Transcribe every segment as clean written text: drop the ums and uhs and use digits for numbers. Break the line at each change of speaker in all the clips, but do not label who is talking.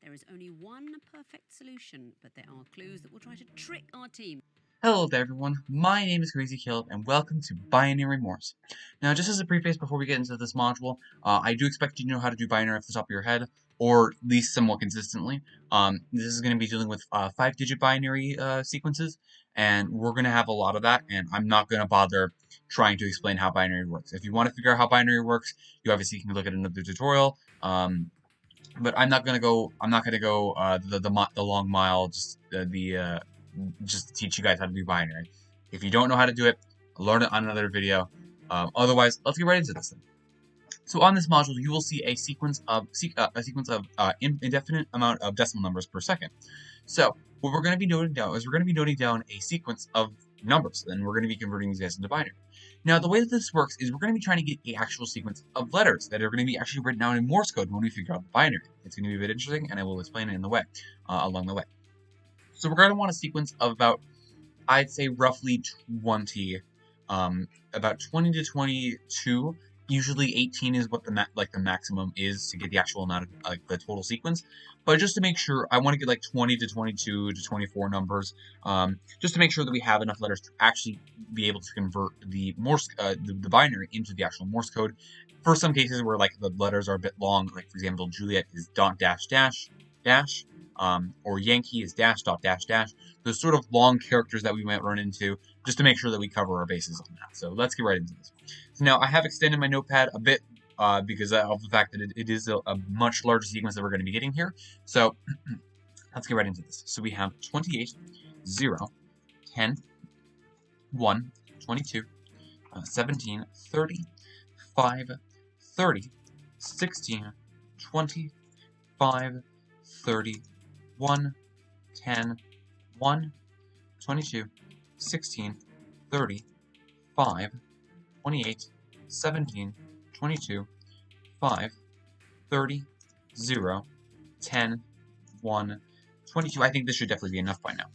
There is only one perfect solution, but there are clues that will try to trick our team.
Hello there everyone, my name is Crazy Caleb and welcome to Binary Morse. Now just as a preface before we get into this module, I do expect you to know how to do binary off the top of your head, or at least somewhat consistently. This is going to be dealing with 5-digit binary sequences, and we're going to have a lot of that, and I'm not going to bother trying to explain how binary works. If you want to figure out how binary works, you obviously can look at another tutorial, but I'm not gonna go the long mile just to teach you guys how to do binary. If you don't know how to do it, learn it on another video. Otherwise, let's get right into this thing. So on this module, you will see a sequence of indefinite amount of decimal numbers per second. So what we're going to be noting down is a sequence of numbers, and we're going to be converting these guys into binary. Now, the way that this works is we're going to be trying to get an actual sequence of letters that are going to be actually written down in Morse code when we figure out the binary. It's going to be a bit interesting, and I will explain it along the way. So we're going to want a sequence of about, I'd say, roughly 20, about 20 to 22. Usually 18 is what the maximum is to get the actual amount of the total sequence. But just to make sure, I want to get like 20 to 22 to 24 numbers, just to make sure that we have enough letters to actually be able to convert the Morse, the binary into the actual Morse code. For some cases where like the letters are a bit long, like for example, Juliet is dot dash dash dash, or Yankee is dash dot dash dash. Those sort of long characters that we might run into, just to make sure that we cover our bases on that. So let's get right into this. So now I have extended my notepad a bit because of the fact that it is a much larger sequence that we're going to be getting here. So let's get right into this. So we have 28, 0, 10, 1, 22, 17, 30, 5, 30, 16, 20, 5, 30, 1, 10, 1, 22, 16, 30, 5, 28, 17, 22, 5, 30, 0, 10, 1, 22. I think this should definitely be enough by now.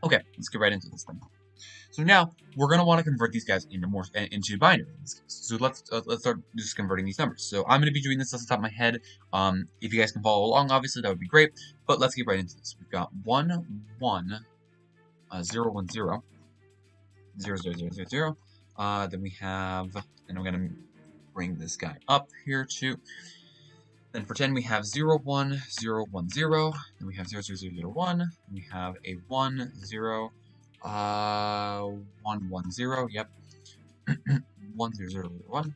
Okay, let's get right into this thing. So now we're going to want to convert these guys into binary. So let's start just converting these numbers. So I'm going to be doing this off the top of my head. If you guys can follow along, obviously that would be great. But let's get right into this. We've got 1, 1, 0, 1, 0, 0, 0, 0, 0, 0. Then we have, and I'm going to bring this guy up here too. Then for 10 we have 0, 1, 0, 1, 0. Then we have 0, 0, 0, 0, 1. Then we have a 1, 0, 1, 1, 0. Yep. 1, 0, 0, 1.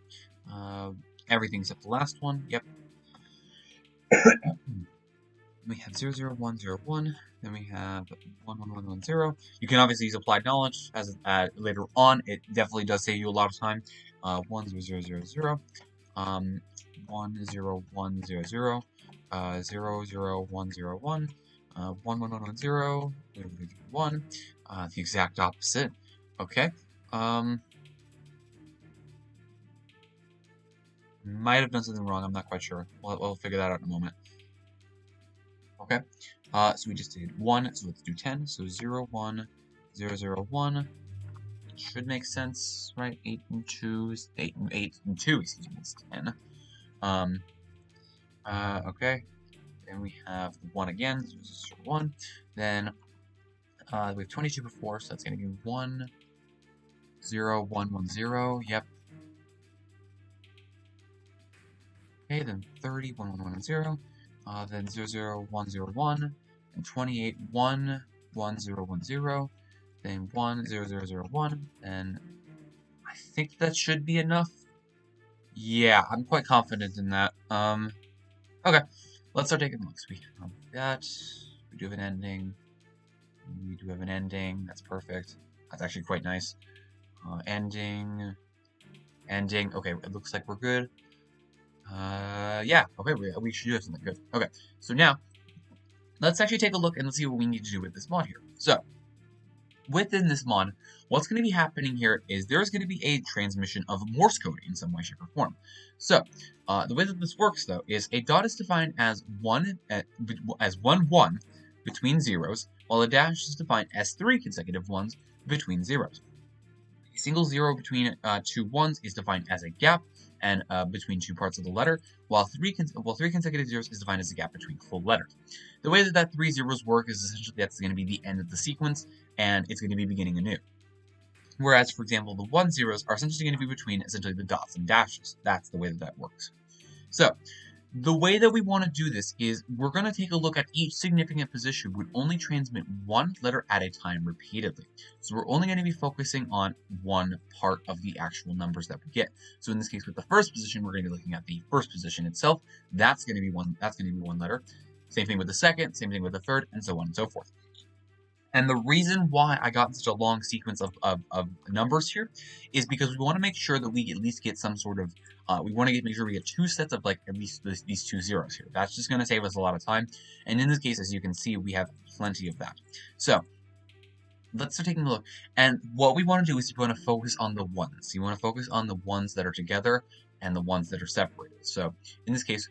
Everything except the last one. Yep. We have 0, 0, 1, 0, 1. Then we have 1, 1, 1, 1, 0. You can obviously use applied knowledge as later on. It definitely does save you a lot of time. 1, 0, 0, 0, 0. 1, 0, 1, 0, 0. 0, 0, 1, 0, 1. 1, 1, 1, 1, 0. 0, 0, 1. The exact opposite. Okay. Might have done something wrong. I'm not quite sure. We'll figure that out in a moment. Okay. So we just did 1. So let's do 10. So 0, 1, 0, 0, 1. Should make sense, right? 8 and 2 is 8 and 2. Excuse me, is 10. Okay. Then we have 1 again. So 0, 1. Then we have 22 before, so that's going to be 1, 0, 1, 1, 0. Yep. Okay, then 30, 1, 1, 1, 0. Then 0, 0, 1, 0, 1. And 28, 1, 1, 0, 1, 0. Then 1, 0, 0, 0, 1. And I think that should be enough. Yeah, I'm quite confident in that. Okay, let's start taking looks. We have that. We do have an ending. We do have an ending. That's perfect. That's actually quite nice. Ending. Okay, it looks like we're good. Yeah. Okay, we should do something good. Okay, so now let's actually take a look and let's see what we need to do with this mod here. So within this mod, what's going to be happening here is there's going to be a transmission of Morse code in some way, shape, or form. So the way that this works though is a dot is defined as 1 1 between zeros, while a dash is defined as 3 consecutive ones between zeros. A single zero between 2 ones is defined as a gap, and between two parts of the letter, while three consecutive zeros is defined as the gap between full letters. The way that 3 zeros work is essentially that's going to be the end of the sequence, and it's going to be beginning anew. Whereas, for example, the 1 zeros are essentially going to be between essentially the dots and dashes. That's the way that works. So, the way that we want to do this is we're going to take a look at each significant position would only transmit one letter at a time repeatedly. So we're only going to be focusing on one part of the actual numbers that we get. So in this case, with the first position, we're going to be looking at the first position itself. That's going to be one letter. Same thing with the second, same thing with the third, and so on and so forth. And the reason why I got such a long sequence of numbers here is because we want to make sure that we at least get some sort of, we want to make sure we get two sets of like at least these 2 zeros here. That's just going to save us a lot of time. And in this case, as you can see, we have plenty of that. So let's start taking a look. And what we want to do is you want to focus on the ones. You want to focus on the ones that are together and the ones that are separated. So in this case,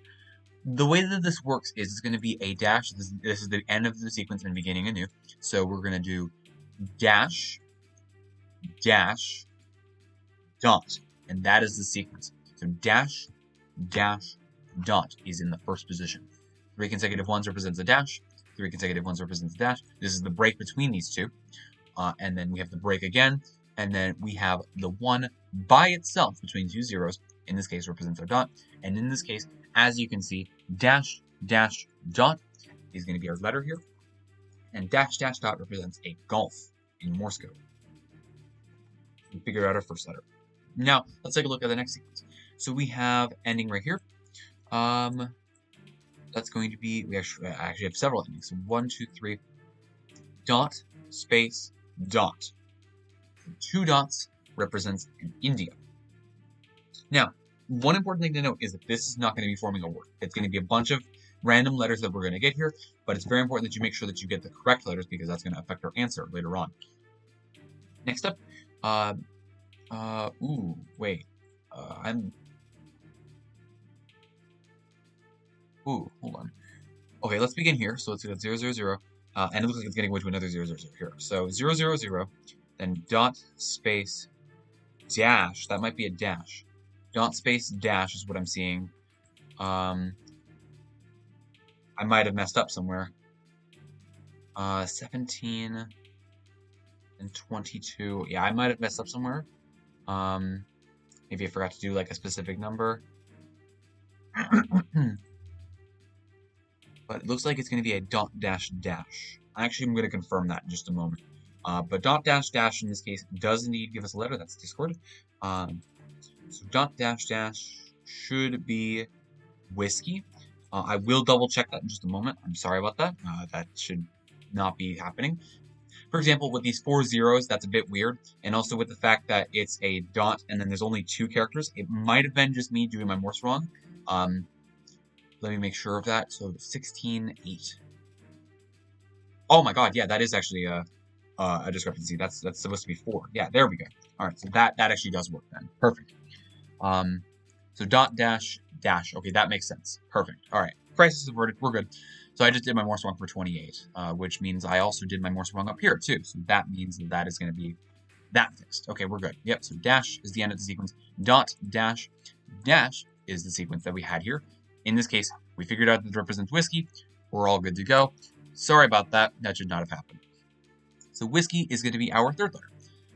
the way that this works is it's going to be a dash. This is the end of the sequence and beginning anew. So we're going to do dash, dash, dot. And that is the sequence. So dash, dash, dot is in the first position. 3 consecutive ones represents a dash. 3 consecutive ones represents a dash. This is the break between these two. And then we have the break again. And then we have the 1 by itself between 2 zeros. In this case, represents our dot. And in this case, as you can see, dash, dash, dot is going to be our letter here. And dash, dash, dot represents a golf in Morse code. We figured out our first letter. Now, let's take a look at the next sequence. So we have ending right here. That's going to be, we actually have several endings. So 1, 2, 3, dot, space, dot. So 2 dots represents an India. Now, one important thing to note is that this is not going to be forming a word. It's going to be a bunch of random letters that we're going to get here, but it's very important that you make sure that you get the correct letters because that's going to affect our answer later on. Next up, hold on. Okay, let's begin here. So let's do that 0, 0, 0, and it looks like it's getting away to another 0, 0, 0 here. So 0, 0, 0, then dot, space, dash. That might be a dash. Dot, space, dash is what I'm seeing. I might have messed up somewhere. 17 and 22. Yeah, I might have messed up somewhere. Maybe I forgot to do like a specific number. But it looks like it's going to be a dot dash dash. Actually, I'm going to confirm that in just a moment. But dot dash dash in this case does indeed give us a letter. That's Discord. So dot dash dash should be whiskey. I will double check that in just a moment. I'm sorry about that. That should not be happening. For example, with these 4 zeros, that's a bit weird. And also with the fact that it's a dot and then there's only 2 characters, it might have been just me doing my Morse wrong. Let me make sure of that. So 16, 8. Oh my god, yeah, that is actually a discrepancy. That's supposed to be 4. Yeah, there we go. All right, so that actually does work then. Perfect. So dot dash dash. Okay, that makes sense. Perfect. All right, crisis averted. We're good. So I just did my Morse wrong for 28, which means I also did my Morse wrong up here too. So that means that is going to be that fixed. Okay, we're good. Yep. So dash is the end of the sequence. Dot dash dash is the sequence that we had here. In this case, we figured out that it represents whiskey. We're all good to go. Sorry about that. That should not have happened. So whiskey is going to be our third letter.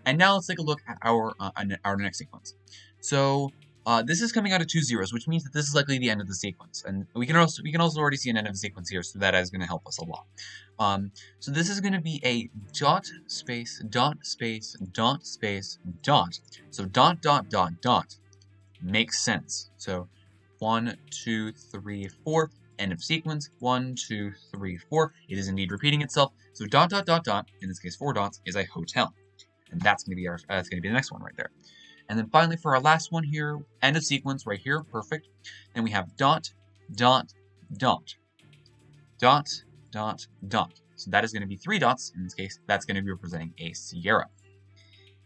And now let's take a look at our next sequence. So this is coming out of 2 zeros, which means that this is likely the end of the sequence. And we can also already see an end of the sequence here, so that is going to help us a lot. So this is going to be a dot space dot space dot space dot. So dot dot dot dot makes sense. So 1, 2, 3, 4. End of sequence. 1, 2, 3, 4. It is indeed repeating itself. So dot dot dot dot. In this case, 4 dots is a hotel, and that's going to be our the next one right there. And then finally, for our last one here, end of sequence right here. Perfect. Then we have dot dot dot dot dot dot. So that is going to be 3 dots. In this case, that's going to be representing a Sierra.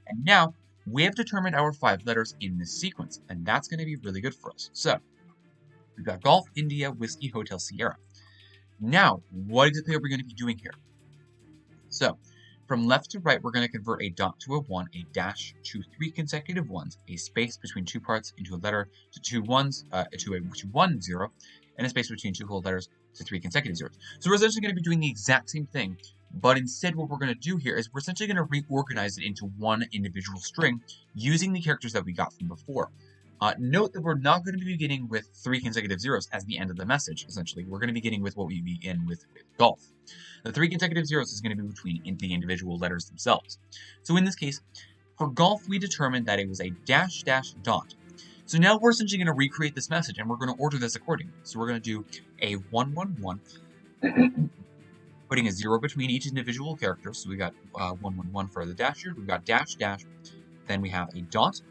And now we have determined our 5 letters in this sequence, and that's going to be really good for us. So we've got Golf, India, Whiskey, Hotel, Sierra. Now, what exactly are we going to be doing here? So, from left to right, we're going to convert a dot to a 1, a dash to 3 consecutive ones, a space between two parts into a letter to two ones, to 1 0, and a space between two whole letters to 3 consecutive zeros. So we're essentially going to be doing the exact same thing, but instead what we're going to do here is we're essentially going to reorganize it into one individual string using the characters that we got from before. Note that we're not going to be beginning with 3 consecutive zeros as the end of the message, essentially. We're going to be beginning with what we begin with golf. The 3 consecutive zeros is going to be between the individual letters themselves. So in this case, for golf, we determined that it was a dash dash dot. So now we're essentially going to recreate this message, and we're going to order this accordingly. So we're going to do a 1 1 1, putting a 0 between each individual character. So we got 1 1 1 for the dash here. We've got dash dash. Then we have a dot.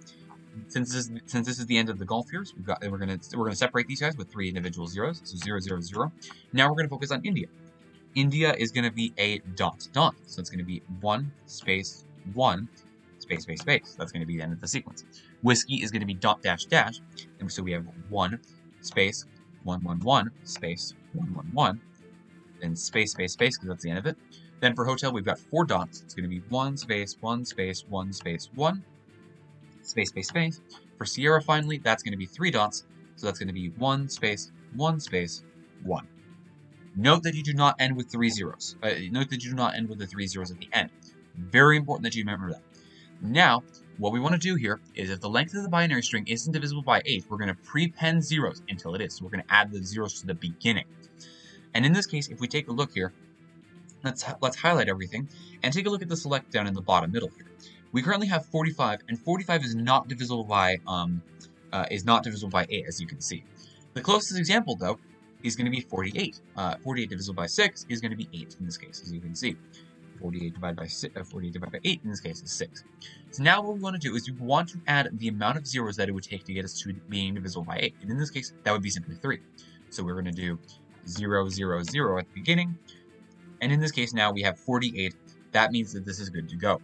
Since this is the end of the golf here, so we're gonna separate these guys with 3 individual zeros. So 0 0 0. Now we're gonna focus on India. India is going to be a dot dot. So it's going to be 1 space 1 space space space. That's going to be the end of the sequence. Whiskey is going to be dot dash dash. And so we have 1 space 1 1 1 space 1 1 1. Then space space space because that's the end of it. Then for hotel, we've got 4 dots. It's going to be 1 space 1 space 1 space 1 space space space. For Sierra, finally, that's going to be 3 dots. So that's going to be 1 space 1 space 1. Note that you do not end with 3 zeros. Note that you do not end with the 3 zeros at the end. Very important that you remember that. Now, what we want to do here is if the length of the binary string isn't divisible by 8, we're going to prepend zeros until it is. So we're going to add the zeros to the beginning. And in this case, if we take a look here, let's highlight everything and take a look at the select down in the bottom middle here. We currently have 45, and 45 is not divisible by 8, as you can see. The closest example, though, is going to be 48. 48 divisible by 6 is going to be 8 in this case, as you can see. 48 divided by 8 in this case is 6. So now what we want to do is we want to add the amount of zeros that it would take to get us to being divisible by 8. And in this case, that would be simply 3. So we're going to do 0, 0, 0 at the beginning. And in this case, now we have 48. That means that this is good to go.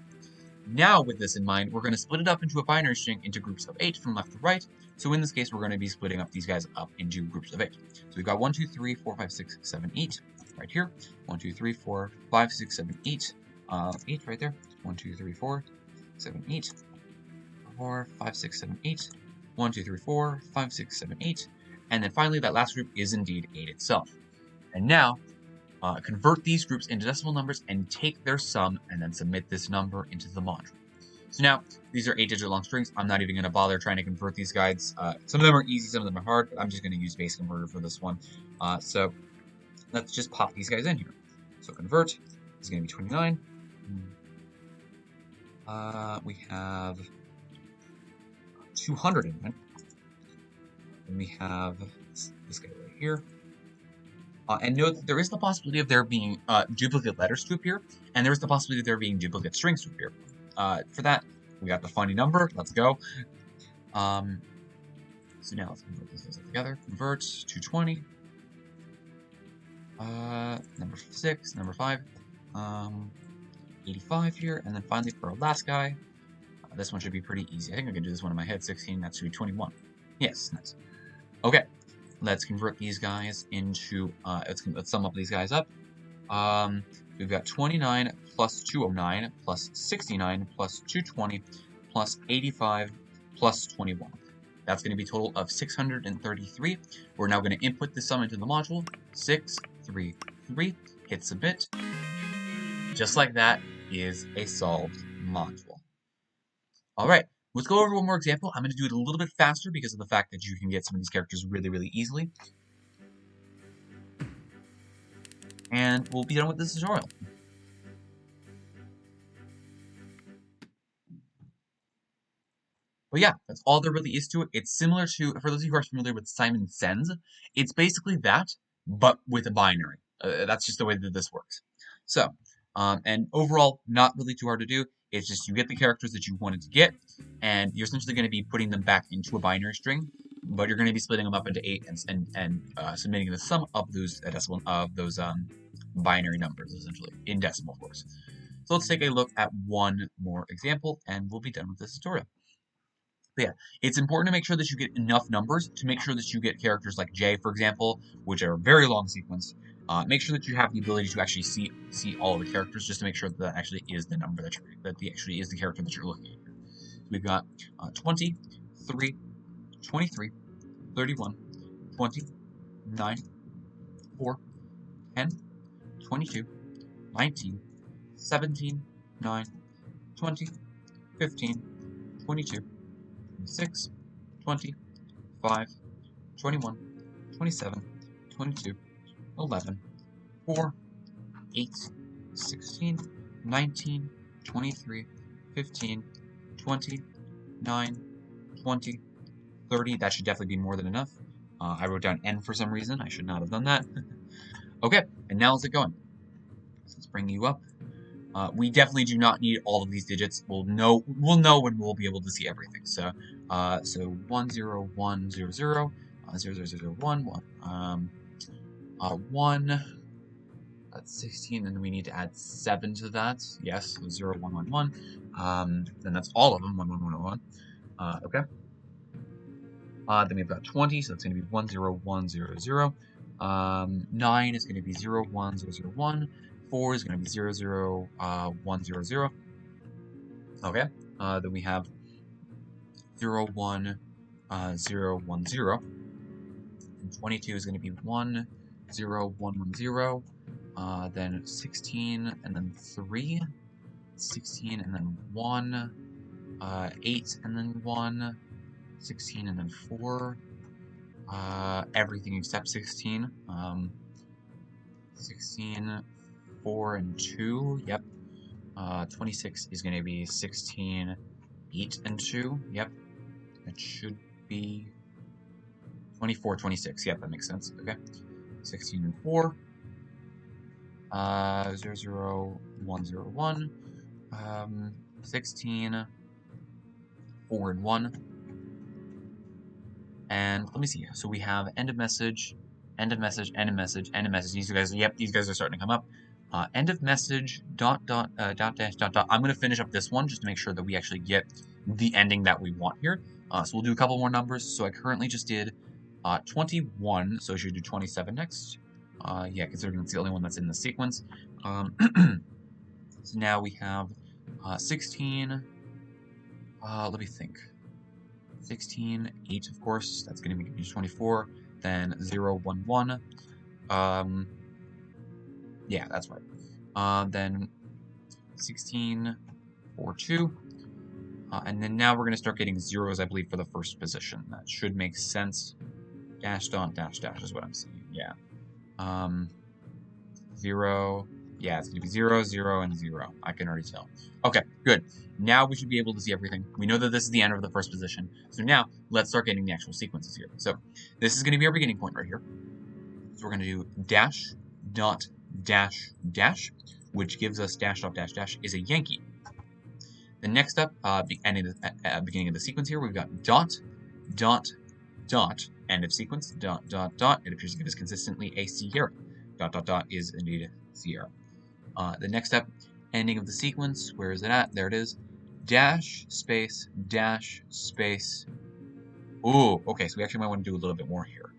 Now, with this in mind, we're going to split it up into a binary string into groups of 8 from left to right. So in this case, we're going to be splitting up these guys up into groups of 8. So we've got 1, 2, 3, 4, 5, 6, 7, 8 right here. 1, 2, 3, 4, 5, 6, 7, 8. 8 right there. 1, 2, 3, 4, 7, 8. 4, 5, 6, 7, 8. 1, 2, 3, 4, 5, 6, 7, 8. And then finally, that last group is indeed 8 itself. And now, convert these groups into decimal numbers and take their sum and then submit this number into the module. So now, these are 8-digit long strings. I'm not even going to bother trying to convert these guys. Some of them are easy, some of them are hard, but I'm just going to use base converter for this one. So let's just pop these guys in here. So convert is going to be 29. We have 200 in it. And we have this guy right here. And note that there is the possibility of there being duplicate letters to appear, and there is the possibility of there being duplicate strings to appear. For that, we got the funny number. Let's go. So now let's convert these guys together. Convert 220. Number 6, number 5. 85 here, and then finally for our last guy, this one should be pretty easy. I think I can do this one in my head. 16, that should be 21. Yes, nice. Okay. Let's convert these guys into, let's sum up these guys up. We've got 29 plus 209 plus 69 plus 220 plus 85 plus 21. That's going to be a total of 633. We're now going to input this sum into the module. 633. Hit submit. Just like that is a solved module. All right. Let's go over one more example. I'm going to do it a little bit faster because of the fact that you can get some of these characters really, really easily. And we'll be done with this tutorial. But yeah, that's all there really is to it. It's similar to, for those of you who are familiar with Simon Says, it's basically that, but with a binary. That's just the way that this works. So, and overall, not really too hard to do. It's just you get the characters that you wanted to get, and you're essentially going to be putting them back into a binary string, but you're going to be splitting them up into 8 and submitting the sum of those binary numbers, essentially, in decimal, of course. So let's take a look at one more example, and we'll be done with this tutorial. But yeah, it's important to make sure that you get enough numbers to make sure that you get characters like J, for example, which are a very long sequence, Make sure that you have the ability to actually see all of the characters, just to make sure that that actually is the number that actually is the character that you're looking at here. So we've got 20, 3, 23, 31, 20, 9, 4, 10, 22, 19, 17, 9, 20, 15, 22, 26, 20, 5, 21, 27, 22, 11, 4, 8, 16, 19, 23, 15, 20, 9, 20, 30. That should definitely be more than enough. I wrote down N for some reason. I should not have done that. Okay, and now let's get going. So let's bring you up. We definitely do not need all of these digits. We'll know when we'll be able to see everything. So, 1 0 1 0 0 0 0 0 1 1 1. That's 16, and we need to add 7 to that. Yes, so 0 1 1 1. Then that's all of them. 1 1 1 1. Okay. Then we've got 20, so that's going to be 1 0 1 0 0. 9 is going to be 0 1 0 0 1. 4 is going to be 0 0 1 0 0. Okay. Then we have 0 1 0 1 0. And 22 is going to be 1 0 1 1 0. Then 16 and then 3. 16 and then 1. 8 and then 1. 16 and then 4. Everything except 16. 16, 4, and 2. Yep. 26 is going to be 16, 8, and 2. Yep. That should be 24, 26. Yep, that makes sense. Okay. 16 and 4. 0 0 1 0 1. 16, 4, and 1. And let me see. So we have end of message, end of message, end of message, end of message. These guys, yep, these guys are starting to come up. End of message, dot dash, dot dot. I'm going to finish up this one just to make sure that we actually get the ending that we want here. So we'll do a couple more numbers. So I currently just did 21, so I should do 27 next. Yeah, considering it's the only one that's in the sequence. So now we have 16. Let me think. 16, 8, of course. That's going to be 24. Then 0, 1, 1. Yeah, that's right. Then 16, 4, 2. And then now we're going to start getting zeros, I believe, for the first position. That should make sense. Dash, dot, dash, dash is what I'm seeing. Yeah. 0. Yeah, it's going to be 0, 0, and 0. I can already tell. Okay, good. Now we should be able to see everything. We know that this is the end of the first position. So now, let's start getting the actual sequences here. So, this is going to be our beginning point right here. So we're going to do dash, dot, dash, dash, which gives us dash, dot, dash, dash is a Yankee. Then next up, beginning of the sequence here, we've got dot, dot, dot, end of sequence, dot, dot, dot. It appears to give us consistently a Sierra. Dot, dot, dot is indeed Sierra. The next step, ending of the sequence, where is it at? There it is. Dash, space, dash, space. Ooh, okay, so we actually might want to do a little bit more here.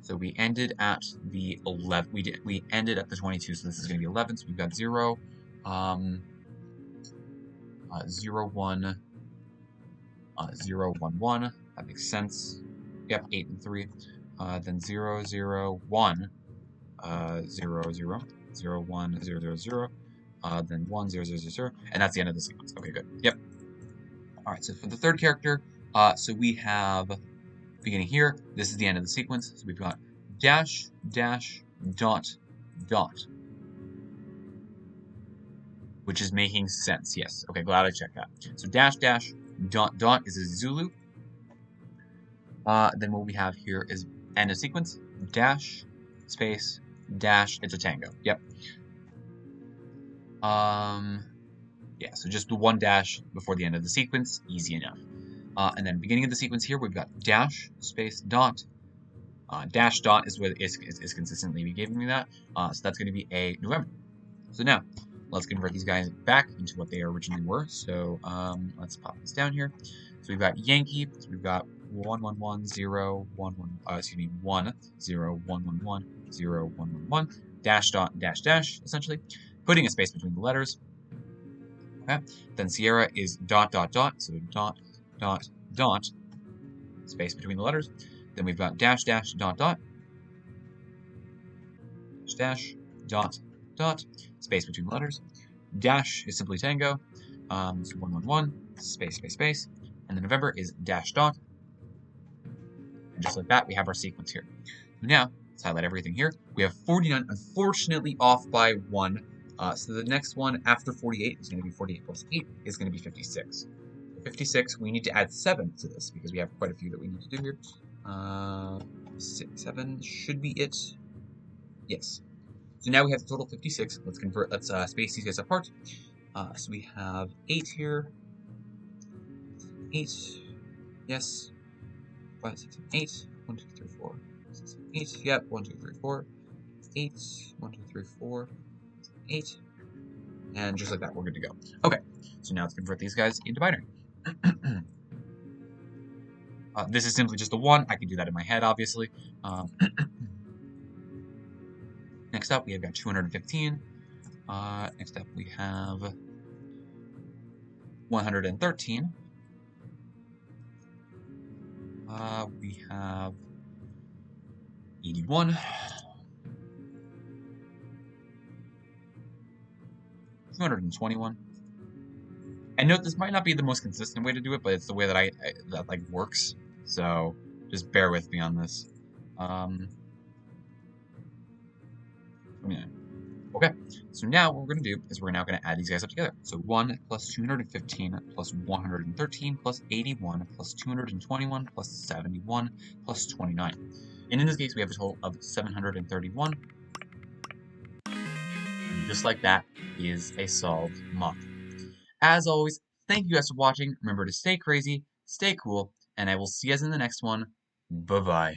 So we ended at the 11, we ended at the 22, so this is going to be 11, so we've got 0, 0, 1, 0, 1, 1, that makes sense. Yep, 8 and 3. Then 0, 0, 1, 0, 0. 0, 1, 0, 0, 0, then 1, 0, 0, 0, 0, and that's the end of the sequence. Okay, good. Yep. All right, so for the third character, so we have beginning here. This is the end of the sequence. So we've got dash, dash, dot, dot, which is making sense. Yes. Okay, glad I checked that. So dash, dash, dot, dot is a Zulu. Then what we have here is end of sequence, dash, space, dash, it's a tango. Yep. Yeah, so just the one dash before the end of the sequence, easy enough. And then beginning of the sequence here, we've got dash, space, dot. Dash, dot is what is consistently giving me that. So that's going to be a November. So now, let's convert these guys back into what they originally were. So let's pop this down here. So we've got Yankee, so we've got 111 0 1 excuse me 1 0 111 0 111 dash dot dash dash, essentially putting a space between the letters. Okay, then Sierra is dot dot dot, so dot dot dot space between the letters. Then we've got dash dash dot dot dash dot dot space between the letters. Dash is simply tango, so 111 space space space, and then November is dash dot. And just like that, we have our sequence here. Now, let's highlight everything here. We have 49, unfortunately off by 1. So the next one after 48 is going to be 48 plus 8 is going to be 56. 56, we need to add 7 to this because we have quite a few that we need to do here. 6, 7 should be it. Yes. So now we have the total 56. Let's convert. Let's space these guys apart. So we have 8 here. 8. Yes. 5, 6, 7, 8. 1, 2, 3, 4. 6, 7, 8. Yep. 1, 2, 3, 4. 8. 1, 2, 3, 4. 8. And just like that, we're good to go. Okay. So now let's convert these guys into binary. This is simply just a 1. I can do that in my head, obviously. Next up, we have got 215. Next up, we have 113. We have 81. 221. And note, this might not be the most consistent way to do it, but it's the way that that like works. So just bear with me on this. Okay, so now what we're going to do is we're now going to add these guys up together. So 1 plus 215 plus 113 plus 81 plus 221 plus 71 plus 29. And in this case, we have a total of 731. And just like that is a solved model. As always, thank you guys for watching. Remember to stay crazy, stay cool, and I will see you guys in the next one. Bye-bye.